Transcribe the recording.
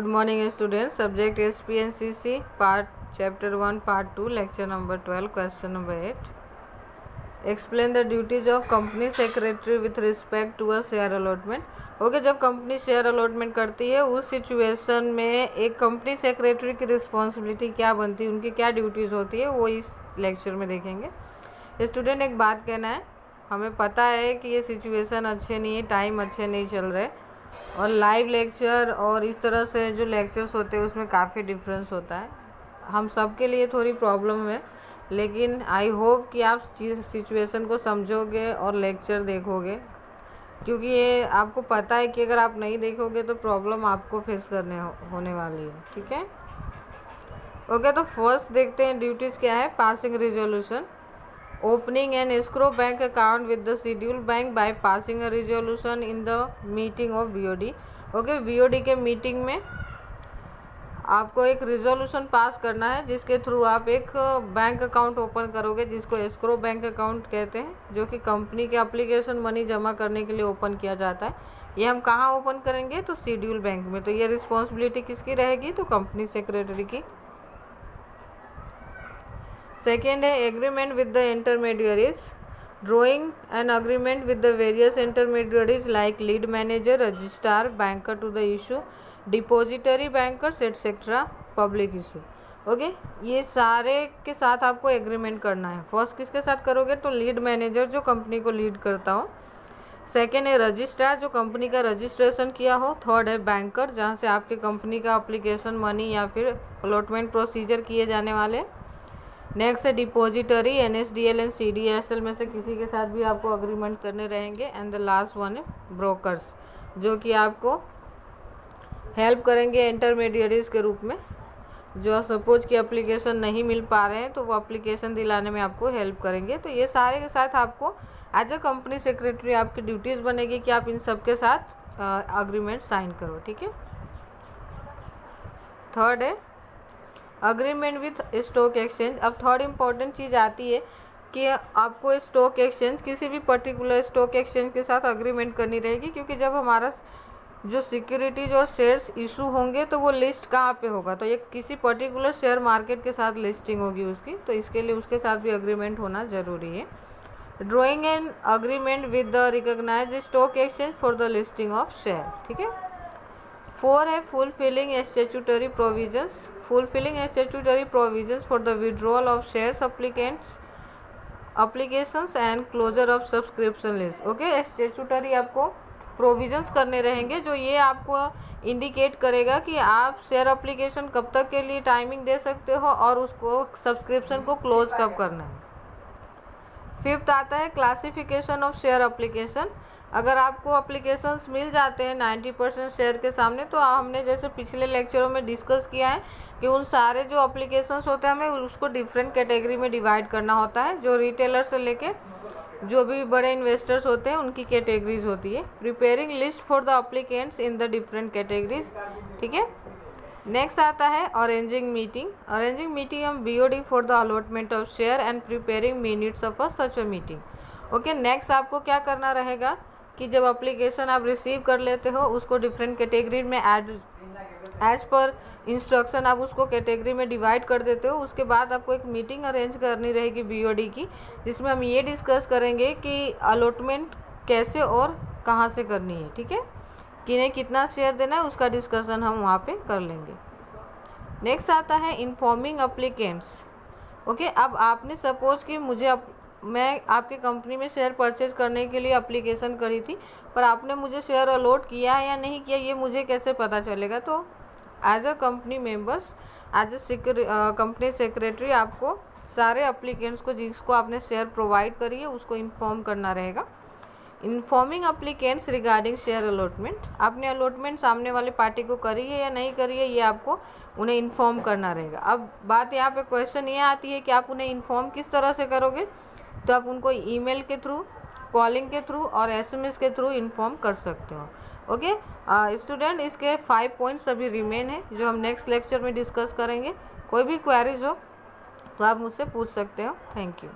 Good morning students. Subject SPNCC part chapter 1 part 2 lecture number 12 question number 8. Explain the duties of company secretary with respect to a share allotment. Okay जब company share allotment करती है उस situation में एक company secretary की responsibility क्या बनती है, उनकी क्या ड्यूटीज़ होती है, वो इस लेक्चर में देखेंगे। स्टूडेंट एक बात कहना है, हमें पता है कि ये सिचुएशन अच्छे नहीं है, टाइम अच्छे नहीं चल रहे और लाइव लेक्चर और इस तरह से जो लेक्चर्स होते हैं उसमें काफ़ी डिफरेंस होता है। हम सब के लिए थोड़ी प्रॉब्लम है, लेकिन आई होप कि आप सिचुएशन को समझोगे और लेक्चर देखोगे, क्योंकि ये आपको पता है कि अगर आप नहीं देखोगे तो प्रॉब्लम आपको फेस करने होने वाली है। ठीक है, ओके। तो फर्स्ट देखते हैं ड्यूटीज़ क्या है। Passing resolution, opening N escrow bank account with the schedule bank by passing a resolution in the meeting of BOD. Okay, BOD के मीटिंग में आपको एक रिजोल्यूशन पास करना है जिसके थ्रू आप एक बैंक अकाउंट ओपन करोगे जिसको एस्क्रो बैंक अकाउंट कहते हैं, जो कि कंपनी के एप्लीकेशन मनी जमा करने के लिए ओपन किया जाता है। ये हम कहाँ ओपन करेंगे? तो शेड्यूल बैंक में। तो ये रिस्पॉन्सिबिलिटी किसकी रहेगी? तो कंपनी सेक्रेटरी की। सेकेंड है agreement with the intermediaries, drawing an agreement with the various intermediaries like lead manager, registrar, banker to the issue, depository bankers etcetera, public issue. Okay, ये सारे के साथ आपको एग्रीमेंट करना है। फर्स्ट किसके साथ करोगे? तो लीड मैनेजर जो कंपनी को लीड करता हो। सेकेंड है रजिस्ट्रार जो कंपनी का रजिस्ट्रेशन किया हो। थर्ड है बैंकर जहाँ से आपके कंपनी का एप्लीकेशन मनी या फिर अलॉटमेंट प्रोसीजर किए जाने वाले। नेक्स्ट है डिपॉजिटरी, एनएसडीएल एंड सीडीएसएल में से किसी के साथ भी आपको अग्रीमेंट करने रहेंगे। एंड द लास्ट वन है ब्रोकर्स जो कि आपको हेल्प करेंगे इंटरमीडियरीज के रूप में, जो सपोज कि एप्लीकेशन नहीं मिल पा रहे हैं तो वो एप्लीकेशन दिलाने में आपको हेल्प करेंगे। तो ये सारे के साथ आपको एज अ कंपनी सेक्रेटरी आपकी ड्यूटीज़ बनेगी कि आप इन सब के साथ अग्रीमेंट साइन करो। ठीक है। थर्ड है अग्रीमेंट विथ स्टॉक एक्सचेंज। अब थर्ड इम्पॉर्टेंट चीज़ आती है कि आपको स्टॉक एक्सचेंज, किसी भी पर्टिकुलर स्टॉक एक्सचेंज के साथ अग्रीमेंट करनी रहेगी, क्योंकि जब हमारा जो सिक्योरिटीज़ और शेयर्स इशू होंगे तो वो लिस्ट कहाँ पे होगा? तो ये किसी पर्टिकुलर शेयर मार्केट के साथ लिस्टिंग होगी उसकी, तो इसके लिए उसके साथ भी अग्रीमेंट होना ज़रूरी है। Drawing an agreement with the recognised stock exchange for the listing of share. ठीक है। 4 है fulfilling statutory provisions, fulfilling statutory provisions for the withdrawal of shares applications and closure of subscription list. Okay, statutory आपको provisions करने रहेंगे जो ये आपको indicate करेगा कि आप शेयर एप्लीकेशन कब तक के लिए टाइमिंग दे सकते हो और उसको सब्सक्रिप्शन को क्लोज कब करना है। फिफ्थ आता है क्लासिफिकेशन ऑफ शेयर एप्लीकेशन। अगर आपको एप्लीकेशंस मिल जाते हैं 90% शेयर के सामने, तो हमने जैसे पिछले लेक्चरों में डिस्कस किया है कि उन सारे जो एप्लीकेशंस होते हैं हमें उसको डिफरेंट कैटेगरी में डिवाइड करना होता है। जो रिटेलर से लेके जो भी बड़े इन्वेस्टर्स होते हैं उनकी कैटेगरीज होती है। Preparing list for the applicants in the different categories. ठीक है। नेक्स्ट आता है अरेंजिंग मीटिंग। अरेंजिंग मीटिंग हम BOD for the allotment of share and preparing minutes of a such a meeting. Okay, next आपको क्या करना रहेगा कि जब एप्लीकेशन आप रिसीव कर लेते हो उसको डिफरेंट कैटेगरी में एज पर इंस्ट्रक्शन आप उसको कैटेगरी में डिवाइड कर देते हो। उसके बाद आपको एक मीटिंग अरेंज करनी रहेगी बीओडी की, जिसमें हम ये डिस्कस करेंगे कि अलॉटमेंट कैसे और कहाँ से करनी है। ठीक है, किन्हें कितना शेयर देना है उसका डिस्कशन हम वहाँ पे कर लेंगे। नेक्स्ट आता है इन्फॉर्मिंग एप्लीकेंट्स। ओके, अब आपने सपोज कि मैं आपके कंपनी में शेयर परचेज करने के लिए एप्लीकेशन करी थी, पर आपने मुझे शेयर अलॉट किया है या नहीं किया ये मुझे कैसे पता चलेगा? तो as a company members, as a company secretary आपको सारे एप्लीकेंट्स को जिसको आपने शेयर प्रोवाइड करी है उसको इन्फॉर्म करना रहेगा। Informing applicants regarding share allotment, आपने अलॉटमेंट सामने वाले पार्टी को करी है या नहीं करी है ये आपको उन्हें इन्फॉर्म करना रहेगा। अब बात यहाँ पे क्वेश्चन ये आती है कि आप उन्हें इन्फॉर्म किस तरह से करोगे? तो आप उनको ईमेल के थ्रू, कॉलिंग के थ्रू और एसएमएस के थ्रू इन्फॉर्म कर सकते हो। ओके स्टूडेंट, इसके 5 पॉइंट्स अभी रिमेन है जो हम नेक्स्ट लेक्चर में डिस्कस करेंगे। कोई भी क्वेरीज हो तो आप मुझसे पूछ सकते हो। Thank you.